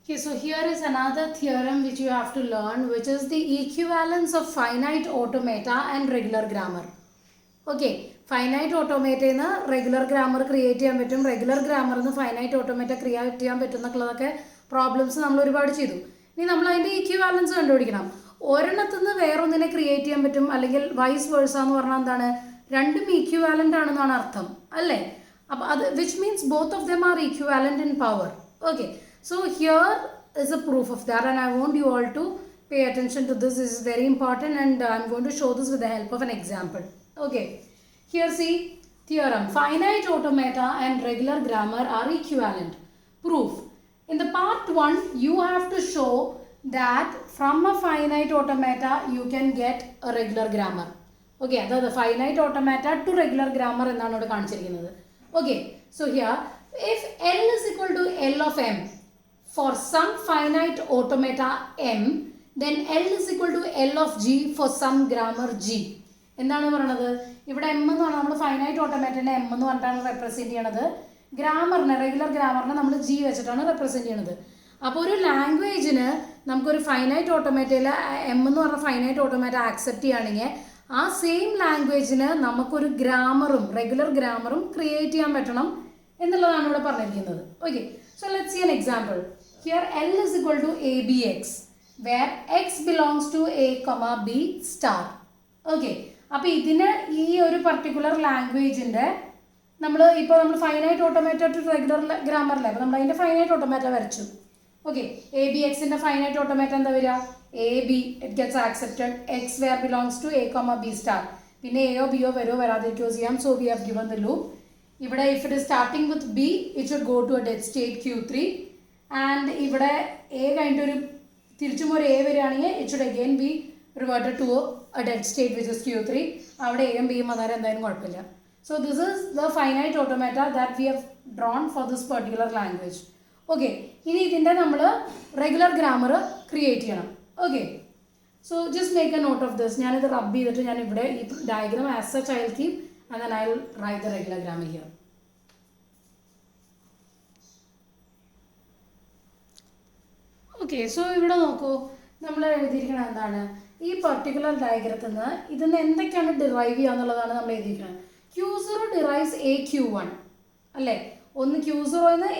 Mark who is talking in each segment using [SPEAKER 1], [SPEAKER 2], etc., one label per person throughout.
[SPEAKER 1] Okay, so here is another theorem which you have to learn, which is the equivalence of finite automata and regular grammar. Okay, finite automata in regular grammar create ചെയ്യാൻ പറ്റും, regular grammar in finite automata create ചെയ്യാൻ പറ്റുന്നൊക്കെ problems നമ്മൾ ഒരുപാട് ചെയ്തു. ഇനി നമ്മൾ അതിൻ്റെ equivalence കണ്ടുപിടിക്കണം. ഒരെണ്ണത്തിൽ നിന്ന് വേറൊന്നിനെ ക്രിയേറ്റ് ചെയ്യാൻ പറ്റും, അല്ലെങ്കിൽ വൈസ് വേഴ്സ എന്ന് പറഞ്ഞാൽ എന്താണ്, രണ്ടും ഈക്വിവാലൻ്റ് ആണെന്നാണ് അർത്ഥം അല്ലേ. അപ്പോൾ അത് which means both of them are equivalent in power. Okay, so here is a proof of that, and I want you all to pay attention to this. This is very important, and I'm going to show this with the help of an example. Okay, here see theorem: finite automata and regular grammar are equivalent. Proof: in the part 1 you have to show that from a finite automata you can get a regular grammar. Okay, the finite automata to regular grammar എന്നാണ് ഇവിടെ കാണിച്ചിരിക്കുന്നത്. Okay, so here if L is equal to L of M for some finite automata M, then L is equal to L of G for some grammar G. എന്താണ് പറയണത്, ഇവിടെ M എന്ന് പറഞ്ഞാൽ നമ്മൾ finite ഓട്ടോമാറ്റിനെ M എന്ന് പറഞ്ഞിട്ടാണ് represent ചെയ്യണത്, ഗ്രാമറിനെ regular ഗ്രാമറിനെ നമ്മൾ ജി വെച്ചിട്ടാണ് റെപ്രസെൻറ്റ് ചെയ്യണത്. അപ്പോൾ ഒരു ലാംഗ്വേജിന് നമുക്കൊരു ഫൈനൈറ്റ് ഓട്ടോമാറ്റയിൽ എം എന്ന് പറഞ്ഞ ഫൈനൈറ്റ് ഓട്ടോമാറ്റ ആക്സെപ്റ്റ് ചെയ്യുകയാണെങ്കിൽ ആ സെയിം ലാംഗ്വേജിന് നമുക്കൊരു ഗ്രാമറും റെഗുലർ ഗ്രാമറും ക്രിയേറ്റ് ചെയ്യാൻ പറ്റണം എന്നുള്ളതാണ് ഇവിടെ പറഞ്ഞിരിക്കുന്നത്. Okay, so let's see an example. Here L is equal to ABX, where X belongs to A, B star. Okay, അപ്പോൾ ഇതിന് ഈ ഒരു പർട്ടിക്കുലർ ലാംഗ്വേജിൻ്റെ നമ്മൾ ഫൈനൈറ്റ് ഓട്ടോമാറ്റ ടു റെഗുലർ ഗ്രാമറിലെ അപ്പോൾ നമ്മൾ അതിൻ്റെ ഫൈനൈറ്റ് ഓട്ടോമാറ്റ വരച്ചു. ഓക്കെ, ABXൻ്റെ ഫൈനൈറ്റ് ഓട്ടോമാറ്റ എന്താ വരിക, AB it gets accepted, X where belongs to A, B star. പിന്നെ എയോ ബിയോ വരുമോ വരാതിരിക്കുകയോ ചെയ്യാം. So we have given the loop. ഇവിടെ if it is starting with B, it should go to a dead state Q3, and ഇവിടെ A കഴിഞ്ഞിട്ടൊരു തിരിച്ചും ഒരു A വരികയാണെങ്കിൽ it should again be reverted to a dead state which is Q3. അവിടെ എയും ബിയും വന്നാലും എന്തായാലും കുഴപ്പമില്ല. So this is the finite automata that we have drawn for this particular language. Okay, ഇനി ഇതിൻ്റെ നമ്മൾ റെഗുലർ ഗ്രാമർ ക്രിയേറ്റ് ചെയ്യണം. Okay, so just make a note of this. ഞാനിത് റബ്ബ് ചെയ്തിട്ട് ഞാൻ ഇവിടെ ഈ diagram as such I will keep and then I will write the regular grammar here. Okay, so ഇവിടെ നോക്കൂ, നമ്മൾ എഴുതിയിരിക്കുന്നത് എന്താണ്, ഈ പർട്ടിക്കുലർ ഡയഗ്രത്തിൽ നിന്ന് ഇതിന്ന് എന്തൊക്കെയാണ് ഡിറൈവ് ചെയ്യുക എന്നുള്ളതാണ് നമ്മൾ എഴുതിയിരിക്കുന്നത്. Q0 ഡിറൈവ്സ് AQ1 അല്ലേ, ഒന്ന് Q0ന്ന്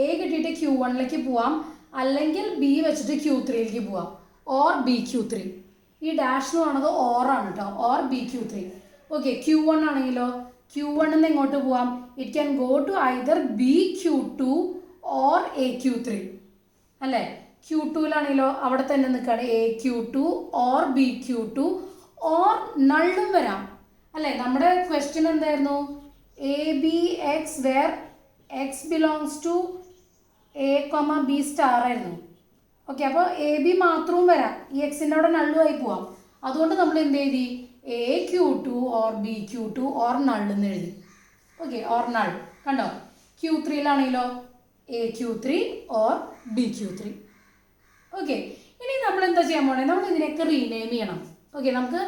[SPEAKER 1] A കിട്ടിയിട്ട് Q1ലേക്ക് പോവാം, അല്ലെങ്കിൽ B വെച്ചിട്ട് Q3ലേക്ക് പോവാം, ഓർ BQ3. ഈ ഡാഷ് എന്ന് പറയുന്നത് ഓറാണ് കേട്ടോ, ഓർ BQ3. ഓക്കെ, Q1 ആണെങ്കിലോ Q1 നിന്ന് എങ്ങോട്ട് പോവാം, it can go to either BQ2 or AQ3 അല്ലേ. Q2ലാണെങ്കിലോ അവിടെ തന്നെ നിൽക്കുകയാണ് AQ2 ഓർ BQ2 ഓർ നള്ളും വരാം അല്ലേ. നമ്മുടെ ക്വസ്റ്റ്യൻ എന്തായിരുന്നു, ABX where X belongs to A, B star ആയിരുന്നു. ഓക്കെ, അപ്പോൾ AB മാത്രവും വരാം, ഈ എക്സിൻ്റെ അവിടെ നള്ളുമായി പോവാം. അതുകൊണ്ട് നമ്മൾ എന്ത് എഴുതി, AQ2 or BQ2 or null എന്ന് എഴുതി. ഓക്കെ, ഓർ നൾ കണ്ടോ. Q3ലാണെങ്കിലോ AQ3 ഓർ BQ3. ഓക്കെ, ഇനി നമ്മൾ എന്താ ചെയ്യാൻ പോകണേ, നമ്മൾ ഇതിനൊക്കെ റീനെയിം ചെയ്യണം. ഓക്കെ, നമുക്ക്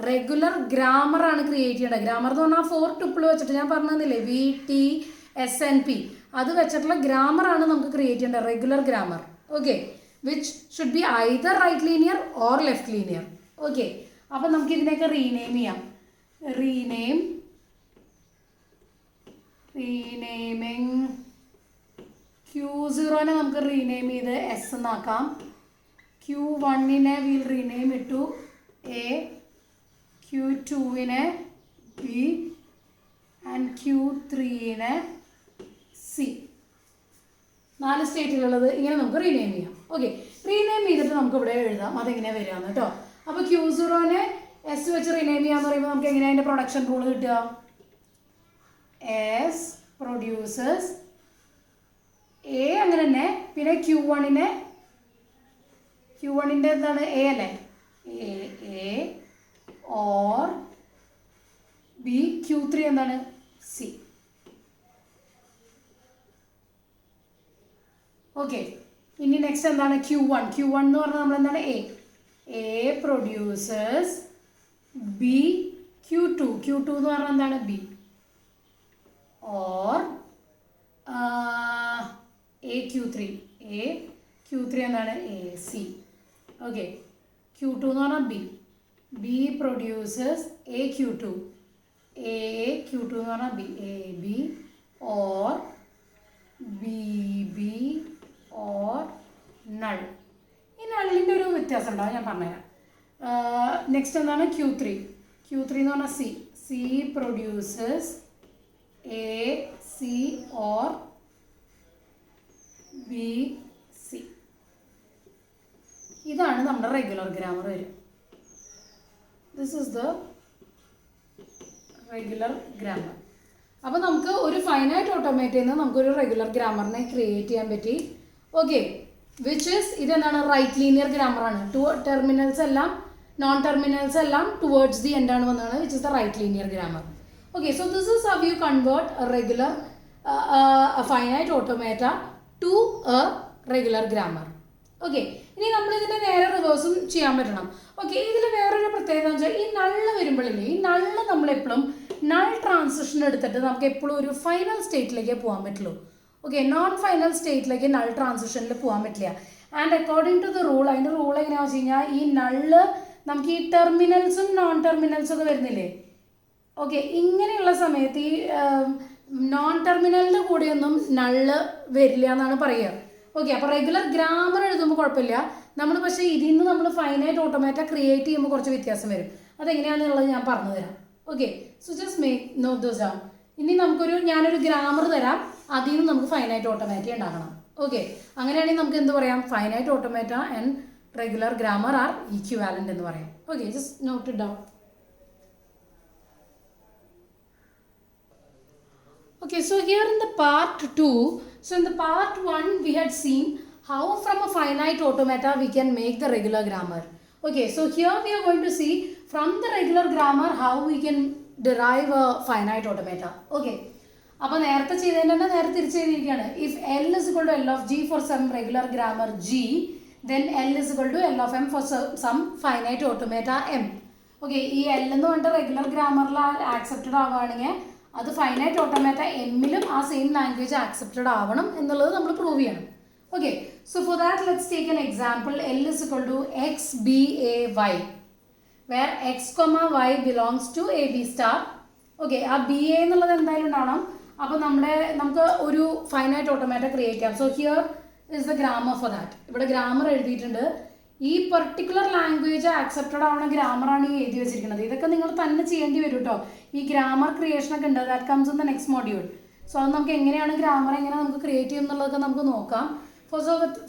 [SPEAKER 1] റെഗുലർ ഗ്രാമറാണ് ക്രിയേറ്റ് ചെയ്യേണ്ടത്. ഗ്രാമർ എന്ന് പറഞ്ഞാൽ 4 ടുപ്പിൾ വെച്ചിട്ട് ഞാൻ പറഞ്ഞില്ലേ, VTSNP അത് വെച്ചിട്ടുള്ള ഗ്രാമറാണ് നമുക്ക് ക്രിയേറ്റ് ചെയ്യേണ്ടത്, regular grammar. Okay, which should be either right linear or left linear. Okay, അപ്പം നമുക്ക് ഇതിനെയൊക്കെ റീനെയിം ചെയ്യാം. റീനെയിമിങ് Q0നെ നമുക്ക് റീനെയിം ചെയ്ത് S എന്നാക്കാം, Q1നെ വിൽ റീനെയിം ഇട്ടു A, Q2നെ B ആൻഡ് Q3നെ C. 4 സ്റ്റേറ്റിലുള്ളത് ഇങ്ങനെ നമുക്ക് റീനെയിം ചെയ്യാം. ഓക്കെ, റീനെയിം ചെയ്തിട്ട് നമുക്ക് ഇവിടെ എഴുതാം അതെങ്ങനെയാണ് വരികയെന്ന് കേട്ടോ. അപ്പോൾ Q0നെ S വെച്ച് റീനെയിം ചെയ്യാന്ന് പറയുമ്പോൾ നമുക്ക് എങ്ങനെയാണ് അതിൻ്റെ പ്രൊഡക്ഷൻ റൂൾ കിട്ടുക, S പ്രൊഡ്യൂസേഴ്സ് A അങ്ങനെ തന്നെ, പിന്നെ Q1ൻ്റെ എന്താണ് A അല്ലേ, A ഓർ B, Q3 എന്താണ് C. ഓക്കെ, ഇനി നെക്സ്റ്റ് എന്താണ് Q1 എന്ന് പറഞ്ഞാൽ നമ്മൾ എന്താണ് A പ്രൊഡ്യൂസേഴ്സ് B, Q2 എന്ന് പറഞ്ഞാൽ എന്താണ് B ഓർ AQ3 Q3 എന്താണ് എ സി. ഓക്കെ, Q2 എന്ന് പറഞ്ഞാൽ B. B producers A Q2. A Q2 എന്ന് പറഞ്ഞാൽ B. A B or B B or null. ഈ നള്ളിൻ്റെ ഒരു വ്യത്യാസം ഉണ്ടാവും, ഞാൻ പറഞ്ഞുതരാം. നെക്സ്റ്റ് എന്താണ് Q3. Q3 എന്ന് പറഞ്ഞാൽ C. C producers A C or B C. ഇതാണ് നമ്മുടെ റെഗുലർ ഗ്രാമർ വരും. This is the regular grammar. അപ്പോൾ നമുക്ക് ഒരു ഫൈനൈറ്റ് ഓട്ടോമേറ്റിൽ നിന്ന് നമുക്കൊരു റെഗുലർ ഗ്രാമറിനെ ക്രിയേറ്റ് ചെയ്യാൻ പറ്റി. ഓക്കെ, വിച്ച് ഈസ് ഇതെന്താണ് റൈറ്റ് ലീനിയർ ഗ്രാമറാണ്. ടു ടെർമിനൽസ് എല്ലാം നോൺ ടെർമിനൽസ് എല്ലാം ടുവേർഡ്സ് ദി എൻഡാണ് വന്നതാണ്, which is the right linear grammar. Okay, so this is how you convert regular finite automata to a regular grammar. Okay, ഇനി നമ്മളിതിൻ്റെ നേരെ റിവേഴ്സും ചെയ്യാൻ പറ്റണം. ഓക്കെ, ഇതിൽ വേറൊരു പ്രത്യേകത എന്ന് വെച്ചാൽ ഈ നള്ള് വരുമ്പോഴില്ലേ, ഈ നള്ള് നമ്മളെപ്പോഴും നൾ ട്രാൻസിഷൻ എടുത്തിട്ട് നമുക്ക് എപ്പോഴും ഒരു ഫൈനൽ സ്റ്റേറ്റിലേക്ക് പോകാൻ പറ്റുള്ളൂ. ഓക്കെ, നോൺ ഫൈനൽ സ്റ്റേറ്റിലേക്ക് നൾ ട്രാൻസിഷനിൽ പോകാൻ പറ്റില്ല. And according to the rule, അതിൻ്റെ റൂൾ എങ്ങനെയാണെന്ന് വെച്ച് കഴിഞ്ഞാൽ ഈ നള്ള് നമുക്ക് ഈ ടെർമിനൽസും നോൺ ടെർമിനൽസും ഒക്കെ വരുന്നില്ലേ. ഓക്കെ, ഇങ്ങനെയുള്ള സമയത്ത് ഈ നോൺ ടെർമിനലിൻ്റെ കൂടെയൊന്നും നള്ള് വരില്ല എന്നാണ് പറയുക. ഓക്കെ, അപ്പോൾ റെഗുലർ ഗ്രാമർ എഴുതുമ്പോൾ കുഴപ്പമില്ല നമ്മൾ, പക്ഷേ ഇതിൽ നിന്ന് നമ്മൾ ഫൈനൈറ്റ് ഓട്ടോമേറ്റ ക്രിയേറ്റ് ചെയ്യുമ്പോൾ കുറച്ച് വ്യത്യാസം വരും. അതെങ്ങനെയാണെന്നുള്ളത് ഞാൻ പറഞ്ഞു തരാം. Okay, so just make note those down. ഇനി ഞാനൊരു ഗ്രാമർ തരാം, അതിൽ നിന്ന് നമുക്ക് ഫൈനൈറ്റ് ഓട്ടോമേറ്റ ഉണ്ടാക്കണം. ഓക്കെ, അങ്ങനെയാണെങ്കിൽ നമുക്ക് എന്ത് പറയാം, finite automata and regular grammar are equivalent എന്ന് പറയാം. Okay, just note it down. Okay, so here in the part 2, so in the part 1 we had seen how from a finite automata we can make the regular grammar. Okay, so here we are going to see from the regular grammar how we can derive a finite automata. Okay, അപ്പോൾ നേരത്തെ ചെയ്തതിന് തന്നെ നേരെ തിരിച്ച് എഴുതിയിരിക്കുകയാണ്. If L is equal to L of G for some regular grammar G, then L is equal to L of M for some finite automata M. Okay, ഈ L എന്ന് പറഞ്ഞിട്ട് റെഗുലർ ഗ്രാമറിൽ ആക്സെപ്റ്റഡ് ആവുകയാണെങ്കിൽ അത് ഫൈനൈറ്റ് ഓട്ടോമേറ്റ എമ്മിലും ആ same language accepted ആവണം എന്നുള്ളത് നമ്മൾ prove ചെയ്യണം. Okay, so for that let's take an example. L is equal to X B A Y, where X comma Y belongs to A B star. Okay, ആ B A എന്നുള്ളത് എന്തായാലും ഉണ്ടാവണം. അപ്പോൾ നമുക്ക് ഒരു ഫൈനൈറ്റ് ഓട്ടോമേറ്റ ക്രിയേറ്റ് ചെയ്യാം. So here is the grammar for that. ഇവിടെ grammar എഴുതിയിട്ടുണ്ട്. ഈ പെർട്ടിക്കുലർ ലാംഗ്വേജ് ആക്സെപ്റ്റഡ് ആവുന്ന ഗ്രാമറാണ് ഈ എഴുതി വെച്ചിരിക്കുന്നത്. ഇതൊക്കെ നിങ്ങൾ തന്നെ ചെയ്യേണ്ടി വരും കേട്ടോ. ഈ ഗ്രാമർ ക്രിയേഷൻ ഒക്കെ ഉണ്ട്, that comes in the next module. So അത് നമുക്ക് എങ്ങനെയാണ് ഗ്രാമർ എങ്ങനെ നമുക്ക് ക്രിയേറ്റ് ചെയ്യും എന്നുള്ളതൊക്കെ നമുക്ക് നോക്കാം.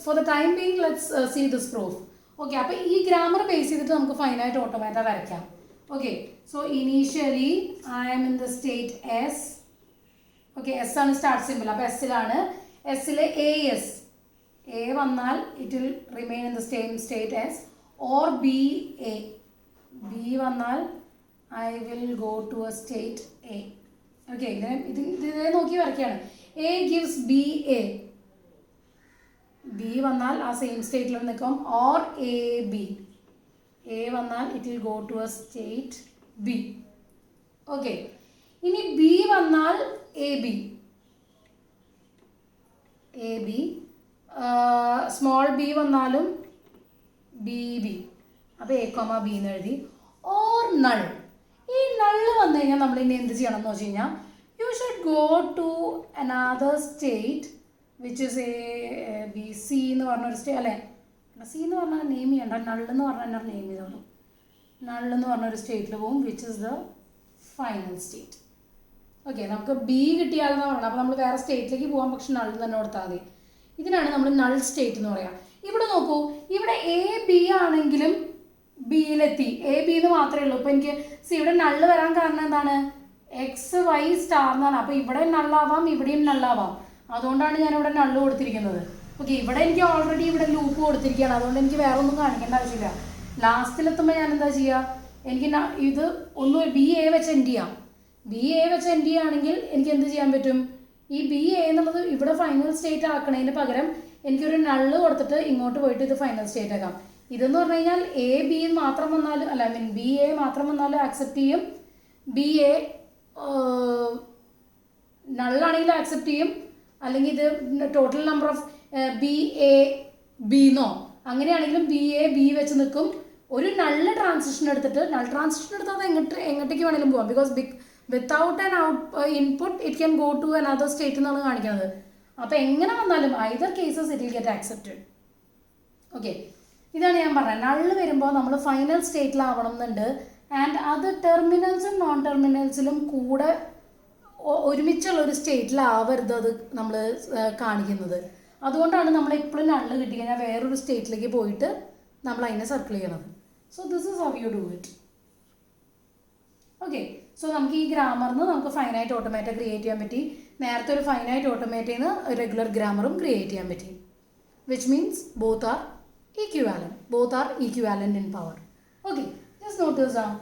[SPEAKER 1] For the time being let's see this proof. Okay, അപ്പോൾ ഈ ഗ്രാമർ ബേസ് ചെയ്തിട്ട് നമുക്ക് ഫൈനൈറ്റ് ഓട്ടോമേറ്റ വരയ്ക്കാം. Okay, so initially I am in the state S. Okay, S ആണ് സ്റ്റാർട്ട് സിമ്പിൾ. അപ്പോൾ എസ്സിലാണ്, എസ്സിൽ എ എസ്, എ വന്നാൽ it will remain in the same state S, or B A, B വന്നാൽ I will go to a state A. Okay, ഇത് നോക്കി വരയ്ക്കുകയാണ്. A gives B A, B വന്നാൽ ആ സെയിം സ്റ്റേറ്റിൽ നിൽക്കും, ഓർ എ ബി, എ വന്നാൽ it will go to a state B. Okay, ഇനി ബി വന്നാൽ A B, A B, small B വന്നാലും ബി ബി, അപ്പോൾ എ കോമ ബി എന്ന് എഴുതി. Or null. ഈ നള്ള് വന്നു കഴിഞ്ഞാൽ നമ്മൾ ഇനി എന്ത് ചെയ്യണം എന്ന് വെച്ച് കഴിഞ്ഞാൽ you should go to another state which is A B C എന്ന് പറഞ്ഞൊരു സ്റ്റേറ്റ് അല്ലേ. സി എന്ന് പറഞ്ഞാൽ നെയിം ചെയ്യണ്ട, നള്ളെന്ന് പറഞ്ഞാൽ നെയിം ചെയ്തോളൂ. നള്ളെന്ന് പറഞ്ഞൊരു സ്റ്റേറ്റിൽ പോകും, which is the final state. Okay, നമുക്ക് ബി കിട്ടിയാലെന്ന് പറയണം. അപ്പോൾ നമ്മൾ വേറെ സ്റ്റേറ്റിലേക്ക് പോകാം, പക്ഷെ നൾ തന്നെ കൊടുത്താൽ മതി. ഇതിനാണ് നമ്മൾ നൾ സ്റ്റേറ്റ് എന്ന് പറയുക. ഇവിടെ നോക്കൂ, ഇവിടെ എ ബി ആണെങ്കിലും ബിയിലെത്തി, എ ബി എന്ന് മാത്രമേ ഉള്ളൂ. ഇപ്പോൾ എനിക്ക് ഇവിടെ നള്ള് വരാൻ കാരണം എന്താണ്, എക്സ് വൈ സ്റ്റാർ എന്നാണ്. അപ്പോൾ ഇവിടെ നള്ളാവാം, ഇവിടെയും നള്ളാവാം. അതുകൊണ്ടാണ് ഞാനിവിടെ നള്ള് കൊടുത്തിരിക്കുന്നത്. ഓക്കെ, ഇവിടെ എനിക്ക് ഓൾറെഡി ഇവിടെ ലൂപ്പ് കൊടുത്തിരിക്കുകയാണ്, അതുകൊണ്ട് എനിക്ക് വേറെ ഒന്നും കാണിക്കേണ്ട ആവശ്യമില്ല. ലാസ്റ്റിലെത്തുമ്പോൾ ഞാൻ എന്താ ചെയ്യുക, എനിക്ക് ഇത് ഒന്ന് ബി എ വെച്ച് എൻഡ് ചെയ്യാം. ബി എ വെച്ച് എൻഡ് ചെയ്യുകയാണെങ്കിൽ എനിക്ക് എന്ത് ചെയ്യാൻ പറ്റും, ഈ ബി എ എന്നുള്ളത് ഇവിടെ ഫൈനൽ സ്റ്റേറ്റ് ആക്കണതിന് പകരം എനിക്കൊരു നള്ള് കൊടുത്തിട്ട് ഇങ്ങോട്ട് പോയിട്ട് ഇത് ഫൈനൽ സ്റ്റേറ്റ് ആക്കാം. ഇതെന്ന് പറഞ്ഞു കഴിഞ്ഞാൽ എ ബി മാത്രം വന്നാലും അല്ല, ഐ മീൻ ബി എ മാത്രം വന്നാലും ആക്സെപ്റ്റ് ചെയ്യും, ബി എ നള്ളാണെങ്കിലും ആക്സെപ്റ്റ് ചെയ്യും, അല്ലെങ്കിൽ ഇത് total number of B A ബിന്നോ അങ്ങനെയാണെങ്കിലും ബി എ ബി വെച്ച് നിൽക്കും. ഒരു നള്ള ട്രാൻസിഷൻ എടുത്തിട്ട് അത് എങ്ങോട്ടേക്ക് വേണമെങ്കിലും പോകാം. Because without an input it can go to another state എന്നാണ് കാണിക്കുന്നത്. അപ്പോൾ എങ്ങനെ വന്നാലും either cases it will get accepted. Okay, ഇതാണ് ഞാൻ പറഞ്ഞത്. നള്ള് വരുമ്പോൾ നമ്മൾ ഫൈനൽ സ്റ്റേറ്റിലാവണം എന്നുണ്ട്. ആൻഡ് അത് ടെർമിനൽസും നോൺ ടെർമിനൽസിലും കൂടെ ഒരുമിച്ചുള്ള ഒരു സ്റ്റേറ്റിലാവരുത് അത് നമ്മൾ കാണിക്കുന്നത്. അതുകൊണ്ടാണ് നമ്മൾ എപ്പോഴും നള്ള് കിട്ടിക്കഴിഞ്ഞാൽ വേറൊരു സ്റ്റേറ്റിലേക്ക് പോയിട്ട് നമ്മൾ അതിനെ സർക്കിൾ ചെയ്യണത്. So this is how you do it. Okay, so നമുക്ക് ഈ ഗ്രാമറിന് നമുക്ക് ഫൈനൈറ്റ് ഓട്ടോമേറ്റ ക്രിയേറ്റ് ചെയ്യാൻ പറ്റി. നേരത്തെ ഒരു ഫൈനൈറ്റ് ഓട്ടോമേറ്റയിൽ നിന്ന് റെഗുലർ ഗ്രാമറും ക്രിയേറ്റ് ചെയ്യാൻ പറ്റി. Which means both are equivalent in power. Okay, just note this down.